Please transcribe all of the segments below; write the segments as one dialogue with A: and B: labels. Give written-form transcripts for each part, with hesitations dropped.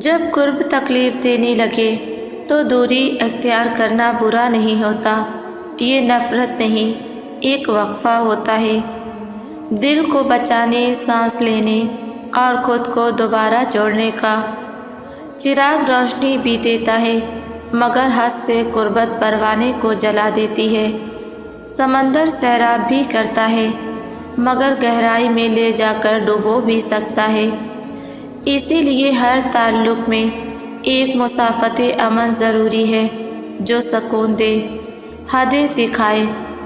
A: جب قرب تکلیف دینے لگے تو دوری اختیار کرنا برا نہیں ہوتا، یہ نفرت نہیں، ایک وقفہ ہوتا ہے، دل کو بچانے، سانس لینے اور خود کو دوبارہ جوڑنے کا۔ چراغ روشنی بھی دیتا ہے مگر حد سے قربت پروانے کو جلا دیتی ہے۔ سمندر سیراب بھی کرتا ہے مگر گہرائی میں لے جا کر ڈبو بھی سکتا ہے۔ اسی لیے ہر تعلق میں ایک مسافت امن ضروری ہے جو سکون دے، حدیں سکھائے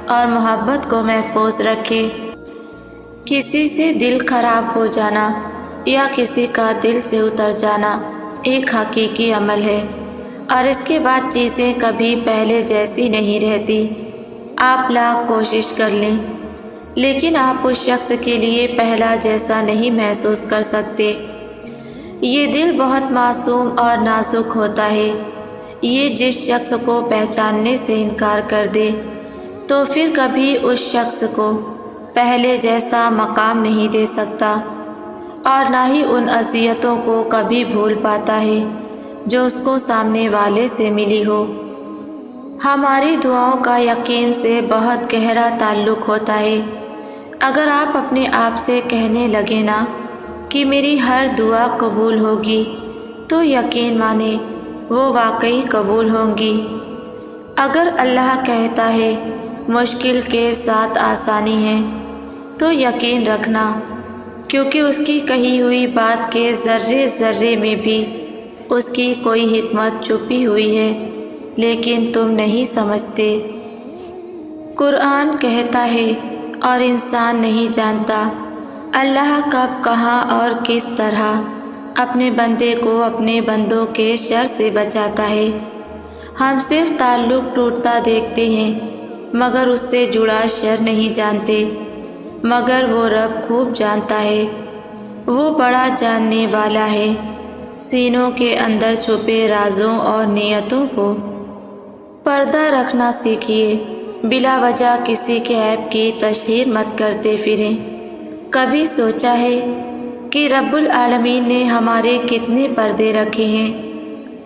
A: اور محبت کو محفوظ رکھے۔ کسی سے دل خراب ہو جانا یا کسی کا دل سے اتر جانا ایک حقیقی عمل ہے، اور اس کے بعد چیزیں کبھی پہلے جیسی نہیں رہتی۔ آپ لاکھ کوشش کر لیں لیکن آپ اس شخص کے لیے پہلا جیسا نہیں محسوس کر سکتے۔ یہ دل بہت معصوم اور نازک ہوتا ہے، یہ جس شخص کو پہچاننے سے انکار کر دے تو پھر کبھی اس شخص کو پہلے جیسا مقام نہیں دے سکتا، اور نہ ہی ان اذیتوں کو کبھی بھول پاتا ہے جو اس کو سامنے والے سے ملی ہو۔ ہماری دعاؤں کا یقین سے بہت گہرا تعلق ہوتا ہے۔ اگر آپ اپنے آپ سے کہنے لگے نا کہ میری ہر دعا قبول ہوگی تو یقین مانیں وہ واقعی قبول ہوں گی۔ اگر اللہ کہتا ہے مشکل کے ساتھ آسانی ہے تو یقین رکھنا، کیونکہ اس کی کہی ہوئی بات کے ذرے ذرے میں بھی اس کی کوئی حکمت چھپی ہوئی ہے لیکن تم نہیں سمجھتے۔ قرآن کہتا ہے اور انسان نہیں جانتا اللہ کب، کہاں اور کس طرح اپنے بندے کو اپنے بندوں کے شر سے بچاتا ہے۔ ہم صرف تعلق ٹوٹتا دیکھتے ہیں مگر اس سے جڑا شر نہیں جانتے، مگر وہ رب خوب جانتا ہے، وہ بڑا جاننے والا ہے۔ سینوں کے اندر چھپے رازوں اور نیتوں کو پردہ رکھنا سیکھیے، بلا وجہ کسی کے عیب کی تشہیر مت کرتے پھریں۔ کبھی سوچا ہے کہ رب العالمین نے ہمارے کتنے پردے رکھے ہیں؟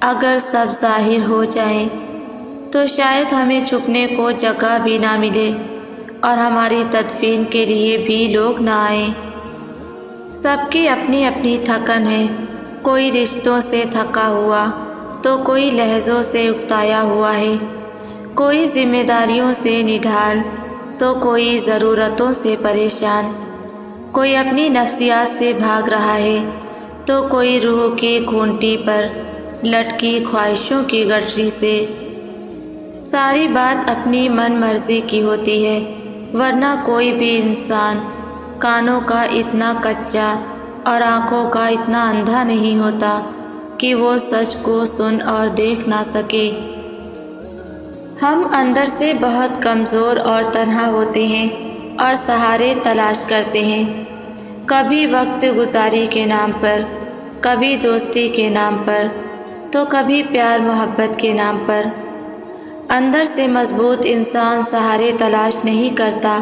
A: اگر سب ظاہر ہو جائیں تو شاید ہمیں چھپنے کو جگہ بھی نہ ملے اور ہماری تدفین کے لیے بھی لوگ نہ آئیں۔ سب کی اپنی اپنی تھکن ہے، کوئی رشتوں سے تھکا ہوا تو کوئی لہجوں سے اکتایا ہوا ہے، کوئی ذمہ داریوں سے نڈھال تو کوئی ضرورتوں سے پریشان، کوئی اپنی نفسیات سے بھاگ رہا ہے تو کوئی روح کی گھونٹی پر لٹکی خواہشوں کی گٹری سے۔ ساری بات اپنی من مرضی کی ہوتی ہے، ورنہ کوئی بھی انسان کانوں کا اتنا کچا اور آنکھوں کا اتنا اندھا نہیں ہوتا کہ وہ سچ کو سن اور دیکھ نہ سکے۔ ہم اندر سے بہت کمزور اور تنہا ہوتے ہیں اور سہارے تلاش کرتے ہیں، کبھی وقت گزاری کے نام پر، کبھی دوستی کے نام پر تو کبھی پیار محبت کے نام پر۔ اندر سے مضبوط انسان سہارے تلاش نہیں کرتا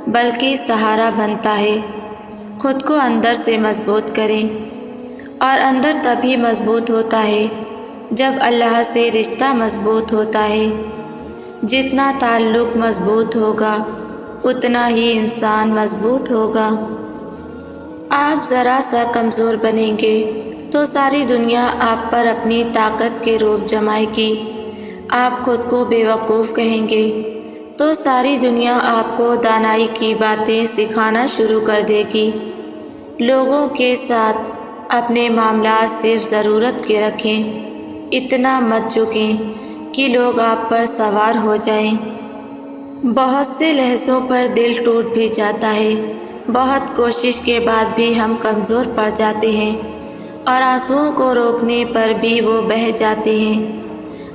A: بلکہ سہارا بنتا ہے۔ خود کو اندر سے مضبوط کریں، اور اندر تبھی مضبوط ہوتا ہے جب اللہ سے رشتہ مضبوط ہوتا ہے۔ جتنا تعلق مضبوط ہوگا اتنا ہی انسان مضبوط ہوگا۔ آپ ذرا سا کمزور بنیں گے تو ساری دنیا آپ پر اپنی طاقت کے روب جمائے گی۔ آپ خود کو بے وقوف کہیں گے تو ساری دنیا آپ کو دانائی کی باتیں سکھانا شروع کر دے گی۔ لوگوں کے ساتھ اپنے معاملات صرف ضرورت کے رکھیں، اتنا مت جھکیں کہ لوگ آپ پر سوار ہو جائیں۔ بہت سے لحظوں پر دل ٹوٹ بھی جاتا ہے، بہت کوشش کے بعد بھی ہم کمزور پڑ جاتے ہیں اور آنسوؤں کو روکنے پر بھی وہ بہہ جاتے ہیں۔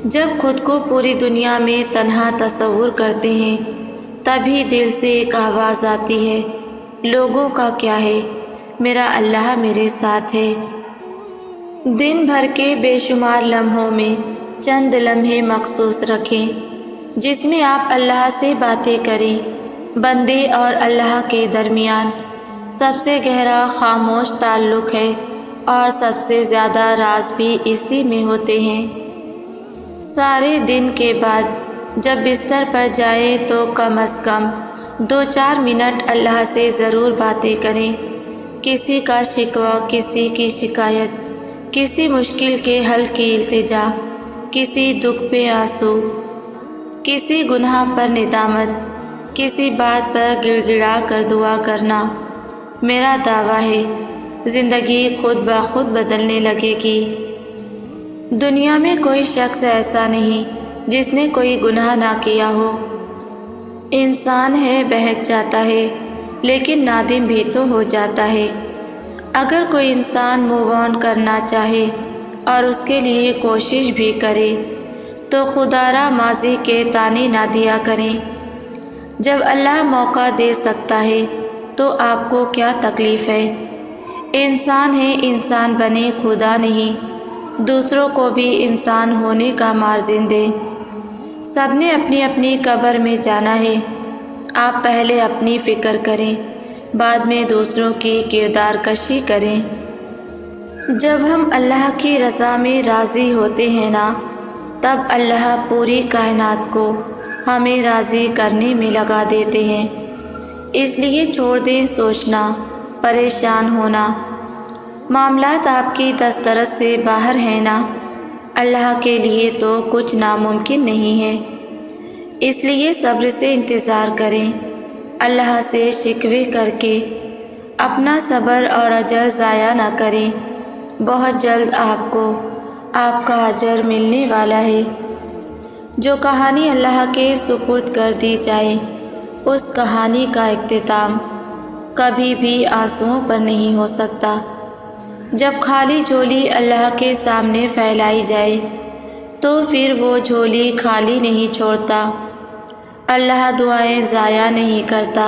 A: جب خود کو پوری دنیا میں تنہا تصور کرتے ہیں تبھی دل سے ایک آواز آتی ہے، لوگوں کا کیا ہے، میرا اللہ میرے ساتھ ہے۔ دن بھر کے بے شمار لمحوں میں چند لمحے مخصوص رکھیں جس میں آپ اللہ سے باتیں کریں۔ بندے اور اللہ کے درمیان سب سے گہرا خاموش تعلق ہے اور سب سے زیادہ راز بھی اسی میں ہوتے ہیں۔ سارے دن کے بعد جب بستر پر جائیں تو کم از کم 2-4 منٹ اللہ سے ضرور باتیں کریں۔ کسی کا شکوہ، کسی کی شکایت، کسی مشکل کے حل کی التجا، کسی دکھ پہ آنسو، کسی گناہ پر ندامت، کسی بات پر گڑ گڑا کر دعا کرنا۔ میرا دعویٰ ہے زندگی خود بخود بدلنے لگے گی۔ دنیا میں کوئی شخص ایسا نہیں جس نے کوئی گناہ نہ کیا ہو۔ انسان ہے بہک جاتا ہے لیکن نادم بھی تو ہو جاتا ہے۔ اگر کوئی انسان موو آن کرنا چاہے اور اس کے لیے کوشش بھی کرے تو خدا را ماضی کے تانے نہ دیا کریں۔ جب اللہ موقع دے سکتا ہے تو آپ کو کیا تکلیف ہے؟ انسان ہے، انسان بنے، خدا نہیں۔ دوسروں کو بھی انسان ہونے کا مارجن دیں۔ سب نے اپنی اپنی قبر میں جانا ہے۔ آپ پہلے اپنی فکر کریں، بعد میں دوسروں کی کردار کشی کریں۔ جب ہم اللہ کی رضا میں راضی ہوتے ہیں نا، تب اللہ پوری کائنات کو ہمیں راضی کرنے میں لگا دیتے ہیں۔ اس لیے چھوڑ دیں سوچنا، پریشان ہونا۔ معاملات آپ کی دسترس سے باہر ہیں نا، اللہ کے لیے تو کچھ ناممکن نہیں ہے۔ اس لیے صبر سے انتظار کریں، اللہ سے شکوے کر کے اپنا صبر اور اجر ضائع نہ کریں۔ بہت جلد آپ کو آپ کا اجر ملنے والا ہے۔ جو کہانی اللہ کے سپرد کر دی جائے، اس کہانی کا اختتام کبھی بھی آنسوؤں پر نہیں ہو سکتا۔ جب خالی جھولی اللہ کے سامنے پھیلائی جائے تو پھر وہ جھولی خالی نہیں چھوڑتا۔ اللہ دعائیں ضائع نہیں کرتا،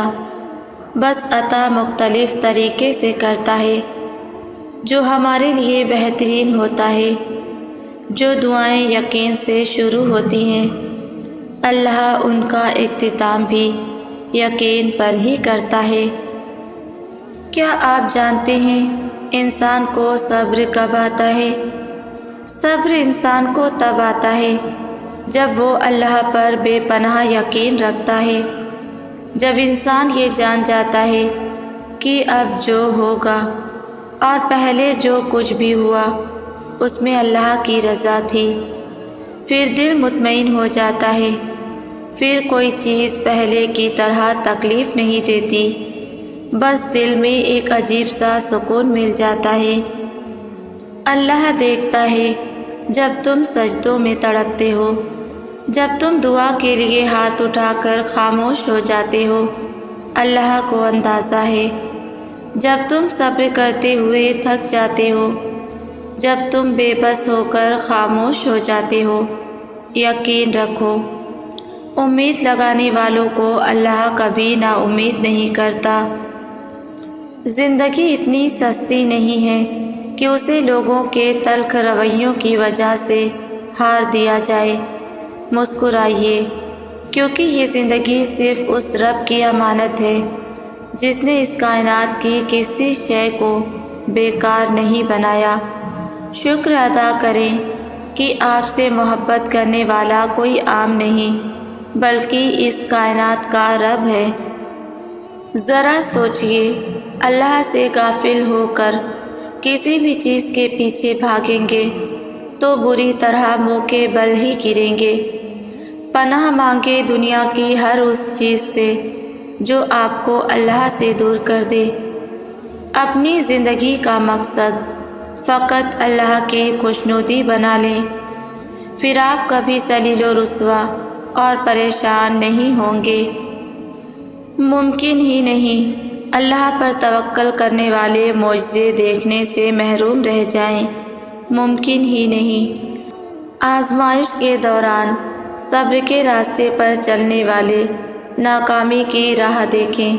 A: بس عطا مختلف طریقے سے کرتا ہے جو ہمارے لیے بہترین ہوتا ہے۔ جو دعائیں یقین سے شروع ہوتی ہیں، اللہ ان کا اختتام بھی یقین پر ہی کرتا ہے۔ کیا آپ جانتے ہیں انسان کو صبر کب آتا ہے؟ صبر انسان کو تب آتا ہے جب وہ اللہ پر بے پناہ یقین رکھتا ہے۔ جب انسان یہ جان جاتا ہے کہ اب جو ہوگا اور پہلے جو کچھ بھی ہوا اس میں اللہ کی رضا تھی، پھر دل مطمئن ہو جاتا ہے۔ پھر کوئی چیز پہلے کی طرح تکلیف نہیں دیتی، بس دل میں ایک عجیب سا سکون مل جاتا ہے۔ اللہ دیکھتا ہے جب تم سجدوں میں تڑپتے ہو، جب تم دعا کے لیے ہاتھ اٹھا کر خاموش ہو جاتے ہو۔ اللہ کو اندازہ ہے جب تم صبر کرتے ہوئے تھک جاتے ہو، جب تم بے بس ہو کر خاموش ہو جاتے ہو۔ یقین رکھو، امید لگانے والوں کو اللہ کبھی نا امید نہیں کرتا۔ زندگی اتنی سستی نہیں ہے کہ اسے لوگوں کے تلخ رویوں کی وجہ سے ہار دیا جائے۔ مسکرائیے، کیونکہ یہ زندگی صرف اس رب کی امانت ہے جس نے اس کائنات کی کسی شے کو بیکار نہیں بنایا۔ شکر ادا کریں کہ آپ سے محبت کرنے والا کوئی عام نہیں بلکہ اس کائنات کا رب ہے۔ ذرا سوچئے، اللہ سے غافل ہو کر کسی بھی چیز کے پیچھے بھاگیں گے تو بری طرح منہ کے بل ہی گریں گے۔ پناہ مانگے دنیا کی ہر اس چیز سے جو آپ کو اللہ سے دور کر دے۔ اپنی زندگی کا مقصد فقط اللہ کی خوشنودی بنا لیں، پھر آپ کبھی ذلیل و رسوا اور پریشان نہیں ہوں گے۔ ممکن ہی نہیں اللہ پر توکل کرنے والے معجزے دیکھنے سے محروم رہ جائیں۔ ممکن ہی نہیں آزمائش کے دوران صبر کے راستے پر چلنے والے ناکامی کی راہ دیکھیں۔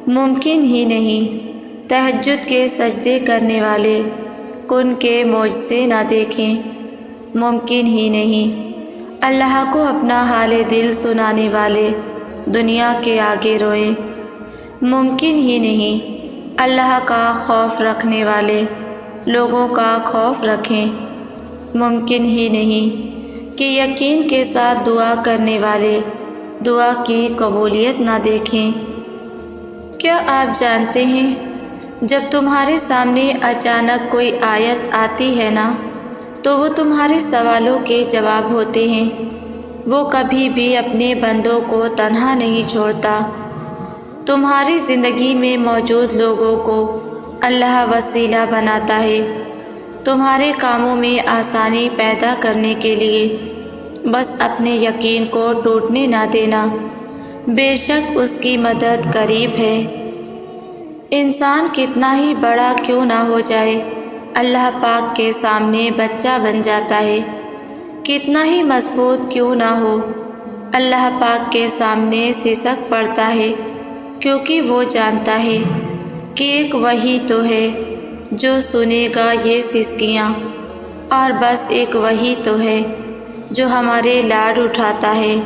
A: ممکن ہی نہیں تہجد کے سجدے کرنے والے کن کے معجزے نہ دیکھیں۔ ممکن ہی نہیں اللہ کو اپنا حال دل سنانے والے دنیا کے آگے روئیں۔ ممکن ہی نہیں اللہ کا خوف رکھنے والے لوگوں کا خوف رکھیں۔ ممکن ہی نہیں کہ یقین کے ساتھ دعا کرنے والے دعا کی قبولیت نہ دیکھیں۔ کیا آپ جانتے ہیں جب تمہارے سامنے اچانک کوئی آیت آتی ہے نا تو وہ تمہارے سوالوں کے جواب ہوتے ہیں۔ وہ کبھی بھی اپنے بندوں کو تنہا نہیں چھوڑتا۔ تمہاری زندگی میں موجود لوگوں کو اللہ وسیلہ بناتا ہے تمہارے کاموں میں آسانی پیدا کرنے کے لیے۔ بس اپنے یقین کو ٹوٹنے نہ دینا، بے شک اس کی مدد قریب ہے۔ انسان کتنا ہی بڑا کیوں نہ ہو جائے، اللہ پاک کے سامنے بچہ بن جاتا ہے۔ کتنا ہی مضبوط کیوں نہ ہو، اللہ پاک کے سامنے سسک پڑتا ہے، کیونکہ وہ جانتا ہے کہ ایک وہی تو ہے جو سنے گا یہ سسکیاں، اور بس ایک وہی تو ہے جو ہمارے لاڈ اٹھاتا ہے۔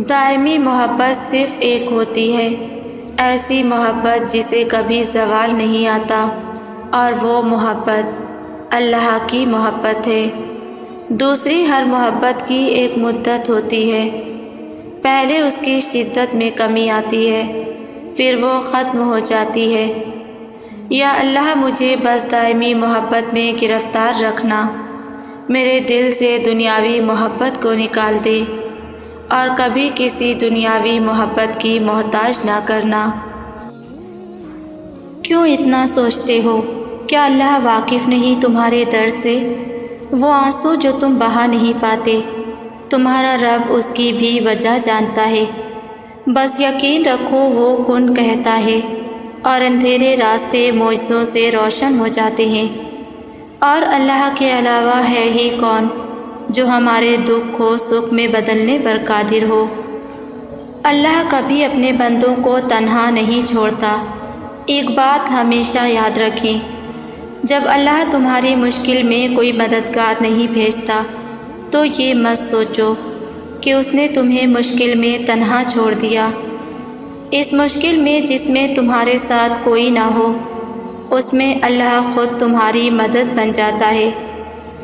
A: دائمی محبت صرف ایک ہوتی ہے، ایسی محبت جسے کبھی زوال نہیں آتا، اور وہ محبت اللہ کی محبت ہے۔ دوسری ہر محبت کی ایک مدت ہوتی ہے، پہلے اس کی شدت میں کمی آتی ہے، پھر وہ ختم ہو جاتی ہے۔ یا اللہ مجھے بس دائمی محبت میں گرفتار رکھنا، میرے دل سے دنیاوی محبت کو نکال دے، اور کبھی کسی دنیاوی محبت کی محتاج نہ کرنا۔ کیوں اتنا سوچتے ہو؟ کیا اللہ واقف نہیں تمہارے درد سے؟ وہ آنسو جو تم بہا نہیں پاتے، تمہارا رب اس کی بھی وجہ جانتا ہے۔ بس یقین رکھو وہ کن کہتا ہے، اور اندھیرے راستے معجزوں سے روشن ہو جاتے ہیں۔ اور اللہ کے علاوہ ہے ہی کون جو ہمارے دکھ کو سکھ میں بدلنے پر قادر ہو۔ اللہ کبھی اپنے بندوں کو تنہا نہیں چھوڑتا۔ ایک بات ہمیشہ یاد رکھیں، جب اللہ تمہاری مشکل میں کوئی مددگار نہیں بھیجتا تو یہ مت سوچو کہ اس نے تمہیں مشکل میں تنہا چھوڑ دیا۔ اس مشکل میں جس میں تمہارے ساتھ کوئی نہ ہو، اس میں اللہ خود تمہاری مدد بن جاتا ہے،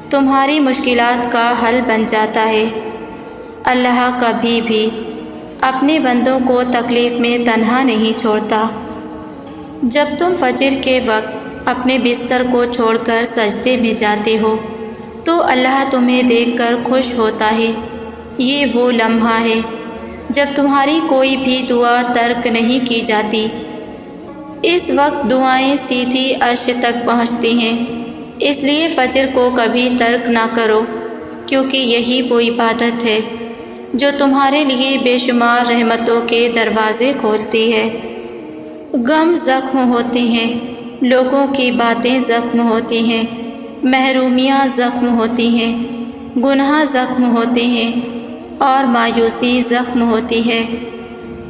A: تمہاری مشکلات کا حل بن جاتا ہے۔ اللہ کبھی بھی اپنے بندوں کو تکلیف میں تنہا نہیں چھوڑتا۔ جب تم فجر کے وقت اپنے بستر کو چھوڑ کر سجدے میں جاتے ہو تو اللہ تمہیں دیکھ کر خوش ہوتا ہے۔ یہ وہ لمحہ ہے جب تمہاری کوئی بھی دعا ترک نہیں کی جاتی۔ اس وقت دعائیں سیدھی عرش تک پہنچتی ہیں، اس لیے فجر کو کبھی ترک نہ کرو، کیونکہ یہی وہ عبادت ہے جو تمہارے لیے بے شمار رحمتوں کے دروازے کھولتی ہے۔ غم زخم ہوتے ہیں، لوگوں کی باتیں زخم ہوتی ہیں، محرومیاں زخم ہوتی ہیں، گناہ زخم ہوتے ہیں، اور مایوسی زخم ہوتی ہے۔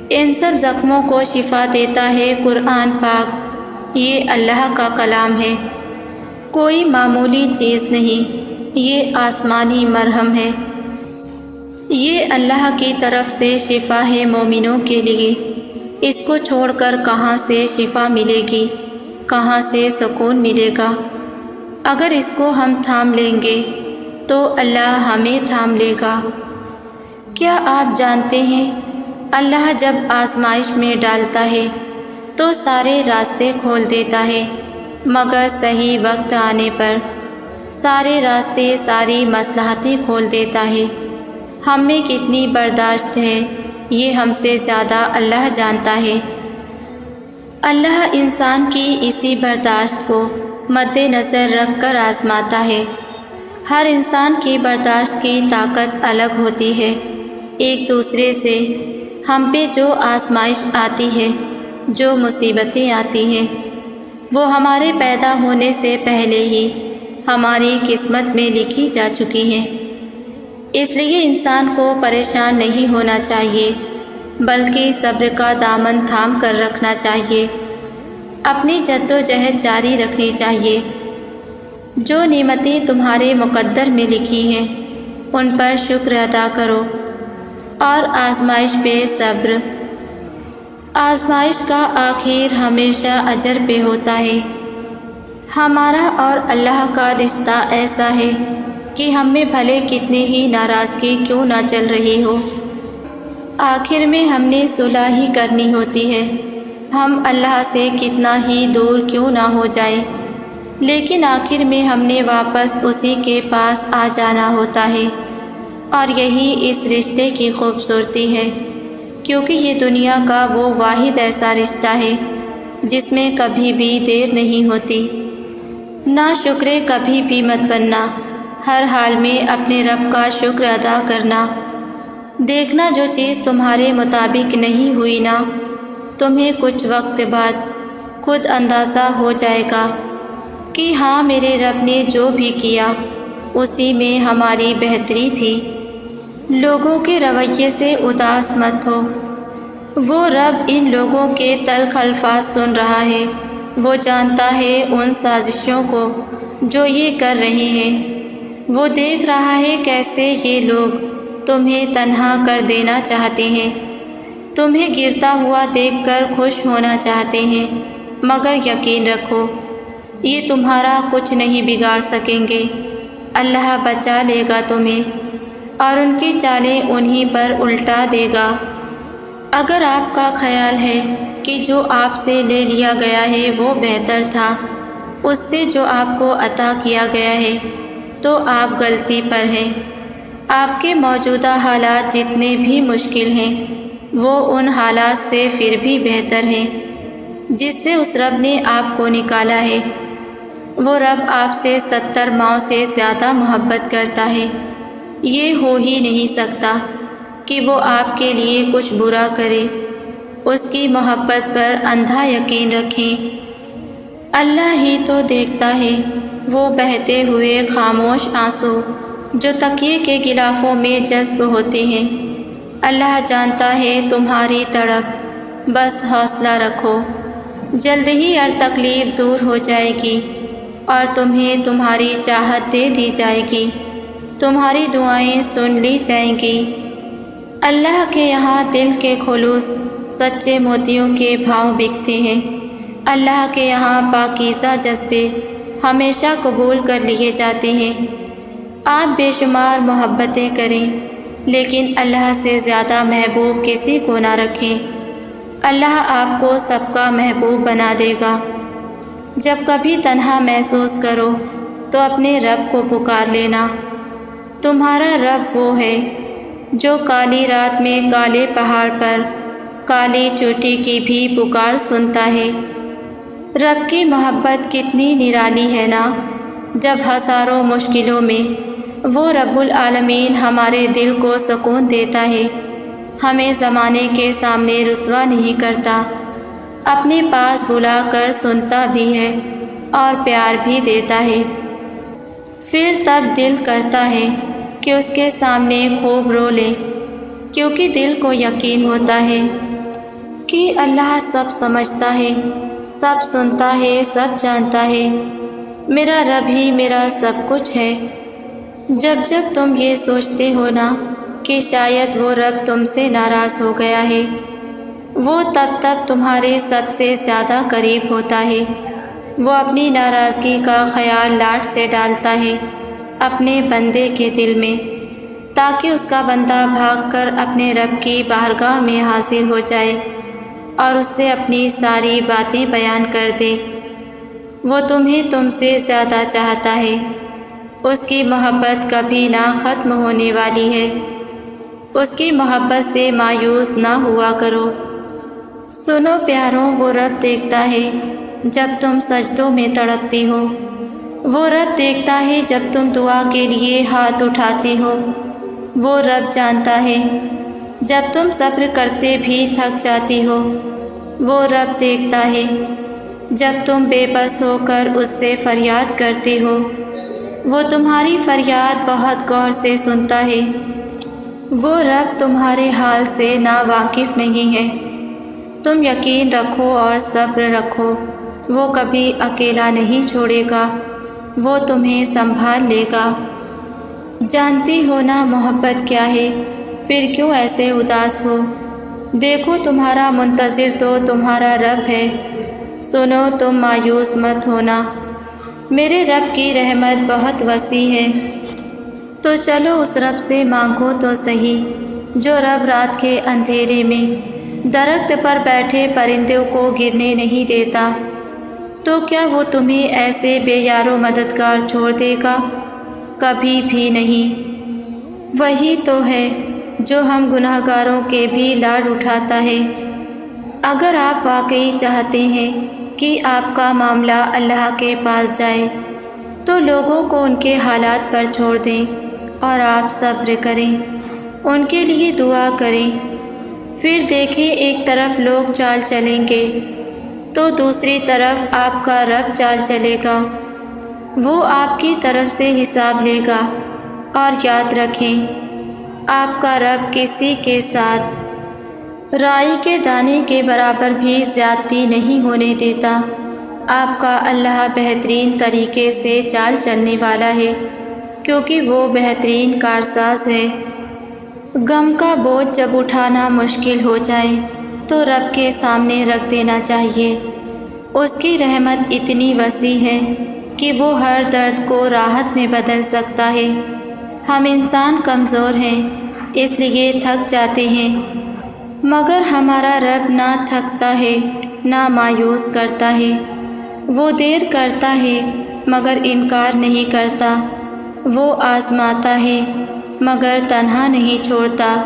A: ان سب زخموں کو شفا دیتا ہے قرآن پاک۔ یہ اللہ کا کلام ہے، کوئی معمولی چیز نہیں، یہ آسمانی مرہم ہے۔ یہ اللہ کی طرف سے شفا ہے مومنوں کے لیے۔ اس کو چھوڑ کر کہاں سے شفا ملے گی، کہاں سے سکون ملے گا؟ اگر اس کو ہم تھام لیں گے تو اللہ ہمیں تھام لے گا۔ کیا آپ جانتے ہیں اللہ جب آزمائش میں ڈالتا ہے تو سارے راستے کھول دیتا ہے، مگر صحیح وقت آنے پر سارے راستے، ساری مصلحتیں کھول دیتا ہے۔ ہم میں کتنی برداشت ہے یہ ہم سے زیادہ اللہ جانتا ہے۔ اللہ انسان کی اسی برداشت کو مد نظر رکھ کر آزماتا ہے۔ ہر انسان کی برداشت کی طاقت الگ ہوتی ہے۔ ایک دوسرے سے ہم پہ جو آزمائش آتی ہے، جو مصیبتیں آتی ہیں، وہ ہمارے پیدا ہونے سے پہلے ہی ہماری قسمت میں لکھی جا چکی ہیں۔ اس لیے انسان کو پریشان نہیں ہونا چاہیے، بلکہ صبر کا دامن تھام کر رکھنا چاہیے، اپنی جدوجہد جاری رکھنی چاہیے۔ جو نعمتیں تمہارے مقدر میں لکھی ہیں ان پر شکر ادا کرو، اور آزمائش پہ صبر۔ آزمائش کا آخر ہمیشہ اجر پہ ہوتا ہے۔ ہمارا اور اللہ کا رشتہ ایسا ہے کہ ہم میں بھلے کتنے ہی ناراضگی کیوں نہ چل رہی ہو، آخر میں ہم نے صلح ہی کرنی ہوتی ہے۔ ہم اللہ سے کتنا ہی دور کیوں نہ ہو جائیں، لیکن آخر میں ہم نے واپس اسی کے پاس آ جانا ہوتا ہے، اور یہی اس رشتے کی خوبصورتی ہے، کیونکہ یہ دنیا کا وہ واحد ایسا رشتہ ہے جس میں کبھی بھی دیر نہیں ہوتی۔ ناشکرے کبھی بھی مت بننا، ہر حال میں اپنے رب کا شکر ادا کرنا۔ دیکھنا جو چیز تمہارے مطابق نہیں ہوئی نا، تمہیں کچھ وقت بعد خود اندازہ ہو جائے گا کہ ہاں میرے رب نے جو بھی کیا اسی میں ہماری بہتری تھی۔ لوگوں کے رویے سے اداس مت ہو، وہ رب ان لوگوں کے تلخ الفاظ سن رہا ہے، وہ جانتا ہے ان سازشوں کو جو یہ کر رہے ہیں، وہ دیکھ رہا ہے کیسے یہ لوگ تمہیں تنہا کر دینا چاہتے ہیں، تمہیں گرتا ہوا دیکھ کر خوش ہونا چاہتے ہیں، مگر یقین رکھو یہ تمہارا کچھ نہیں بگاڑ سکیں گے۔ اللہ بچا لے گا تمہیں اور ان کی چالیں انہی پر الٹا دے گا۔ اگر آپ کا خیال ہے کہ جو آپ سے لے لیا گیا ہے وہ بہتر تھا اس سے جو آپ کو عطا کیا گیا ہے، تو آپ غلطی پر ہیں۔ آپ کے موجودہ حالات جتنے بھی مشکل ہیں وہ ان حالات سے پھر بھی بہتر ہیں جس سے اس رب نے آپ کو نکالا ہے۔ وہ رب آپ سے 70 ماؤں سے زیادہ محبت کرتا ہے، یہ ہو ہی نہیں سکتا کہ وہ آپ کے لیے کچھ برا کرے۔ اس کی محبت پر اندھا یقین رکھیں، اللہ ہی تو دیکھتا ہے وہ بہتے ہوئے خاموش آنسو جو تکیے کے غلافوں میں جذب ہوتے ہیں۔ اللہ جانتا ہے تمہاری تڑپ، بس حوصلہ رکھو، جلد ہی ہر تکلیف دور ہو جائے گی اور تمہیں تمہاری چاہت دے دی جائے گی، تمہاری دعائیں سن لی جائیں گی۔ اللہ کے یہاں دل کے خلوص سچے موتیوں کے بھاؤ بکتے ہیں، اللہ کے یہاں پاکیزہ جذبے ہمیشہ قبول کر لیے جاتے ہیں۔ آپ بے شمار محبتیں کریں لیکن اللہ سے زیادہ محبوب کسی کو نہ رکھیں، اللہ آپ کو سب کا محبوب بنا دے گا۔ جب کبھی تنہا محسوس کرو تو اپنے رب کو پکار لینا، تمہارا رب وہ ہے جو کالی رات میں کالے پہاڑ پر کالی چوٹی کی بھی پکار سنتا ہے۔ رب کی محبت کتنی نرالی ہے نا، جب ہزاروں مشکلوں میں وہ رب العالمین ہمارے دل کو سکون دیتا ہے، ہمیں زمانے کے سامنے رسوا نہیں کرتا، اپنے پاس بلا کر سنتا بھی ہے اور پیار بھی دیتا ہے۔ پھر تب دل کرتا ہے کہ اس کے سامنے خوب رو لے، کیونکہ دل کو یقین ہوتا ہے کہ اللہ سب سمجھتا ہے، سب سنتا ہے، سب جانتا ہے، میرا رب ہی میرا سب کچھ ہے۔ جب جب تم یہ سوچتے ہو نا کہ شاید وہ رب تم سے ناراض ہو گیا ہے، وہ تب تمہارے سب سے زیادہ قریب ہوتا ہے۔ وہ اپنی ناراضگی کا خیال لاٹ سے ڈالتا ہے اپنے بندے کے دل میں، تاکہ اس کا بندہ بھاگ کر اپنے رب کی بارگاہ میں حاضر ہو جائے اور اس سے اپنی ساری باتیں بیان کر دے۔ وہ تمہیں تم سے زیادہ چاہتا ہے، اس کی محبت کبھی نہ ختم ہونے والی ہے، اس کی محبت سے مایوس نہ ہوا کرو۔ سنو پیاروں، وہ رب دیکھتا ہے جب تم سجدوں میں تڑپتی ہو، وہ رب دیکھتا ہے جب تم دعا کے لیے ہاتھ اٹھاتی ہو، وہ رب جانتا ہے جب تم صبر کرتے بھی تھک جاتی ہو، وہ رب دیکھتا ہے جب تم بے بس ہو کر اس سے فریاد کرتے ہو، وہ تمہاری فریاد بہت غور سے سنتا ہے۔ وہ رب تمہارے حال سے نا واقف نہیں ہے، تم یقین رکھو اور صبر رکھو، وہ کبھی اکیلا نہیں چھوڑے گا، وہ تمہیں سنبھال لے گا۔ جانتی ہو نا محبت کیا ہے، پھر کیوں ایسے اداس ہو؟ دیکھو تمہارا منتظر تو تمہارا رب ہے، سنو تم مایوس مت ہونا، میرے رب کی رحمت بہت وسیع ہے، تو چلو اس رب سے مانگو تو صحیح جو رب رات کے اندھیرے میں درخت پر بیٹھے پرندوں کو گرنے نہیں دیتا، تو کیا وہ تمہیں ایسے بے یار و مددگار چھوڑ دے گا؟ کبھی بھی نہیں۔ وہی تو ہے جو ہم گناہ گاروں کے بھی لاڈ اٹھاتا ہے۔ اگر آپ واقعی چاہتے ہیں کہ آپ کا معاملہ اللہ کے پاس جائے تو لوگوں کو ان کے حالات پر چھوڑ دیں اور آپ صبر کریں، ان کے لیے دعا کریں۔ پھر دیکھیں، ایک طرف لوگ چال چلیں گے تو دوسری طرف آپ کا رب چال چلے گا، وہ آپ کی طرف سے حساب لے گا۔ اور یاد رکھیں، آپ کا رب کسی کے ساتھ رائی کے دانے کے برابر بھی زیادتی نہیں ہونے دیتا۔ آپ کا اللہ بہترین طریقے سے چال چلنے والا ہے، کیونکہ وہ بہترین کارساز ہے۔ غم کا بوجھ جب اٹھانا مشکل ہو جائے تو رب کے سامنے رکھ دینا چاہیے۔ اس کی رحمت اتنی وسیع ہے کہ وہ ہر درد کو راحت میں بدل سکتا ہے۔ ہم انسان کمزور ہیں، اس لیے تھک جاتے ہیں، مگر ہمارا رب نہ تھکتا ہے نہ مایوس کرتا ہے۔ وہ دیر کرتا ہے مگر انکار نہیں کرتا، وہ آزماتا ہے مگر تنہا نہیں چھوڑتا۔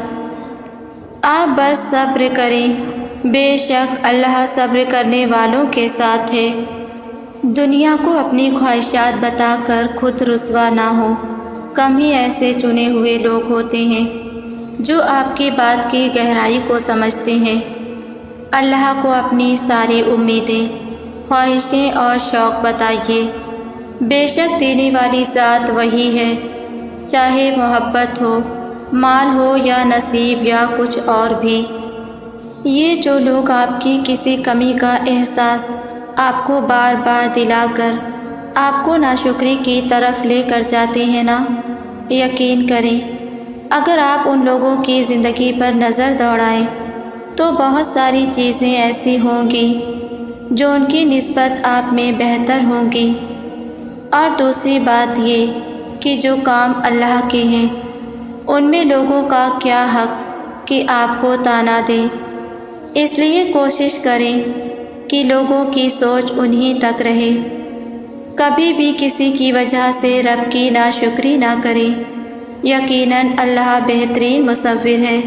A: آپ بس صبر کریں، بے شک اللہ صبر کرنے والوں کے ساتھ ہے۔ دنیا کو اپنی خواہشات بتا کر خود رسوا نہ ہو۔ کم ہی ایسے چنے ہوئے لوگ ہوتے ہیں جو آپ کی بات کی گہرائی کو سمجھتے ہیں۔ اللہ کو اپنی ساری امیدیں، خواہشیں اور شوق بتائیے، بے شک دینے والی ذات وہی ہے، چاہے محبت ہو، مال ہو یا نصیب یا کچھ اور بھی۔ یہ جو لوگ آپ کی کسی کمی کا احساس آپ کو بار بار دلا کر آپ کو ناشکری کی طرف لے کر جاتے ہیں نا، یقین کریں اگر آپ ان لوگوں کی زندگی پر نظر دوڑائیں تو بہت ساری چیزیں ایسی ہوں گی جو ان کی نسبت آپ میں بہتر ہوں گی۔ اور دوسری بات یہ کہ جو کام اللہ کے ہیں ان میں لوگوں کا کیا حق کہ آپ کو تانا دیں۔ اس لیے کوشش کریں کہ لوگوں کی سوچ انہی تک رہے۔ کبھی بھی کسی کی وجہ سے رب کی ناشکری نہ کریں، یقیناً اللہ بہترین مصور ہے۔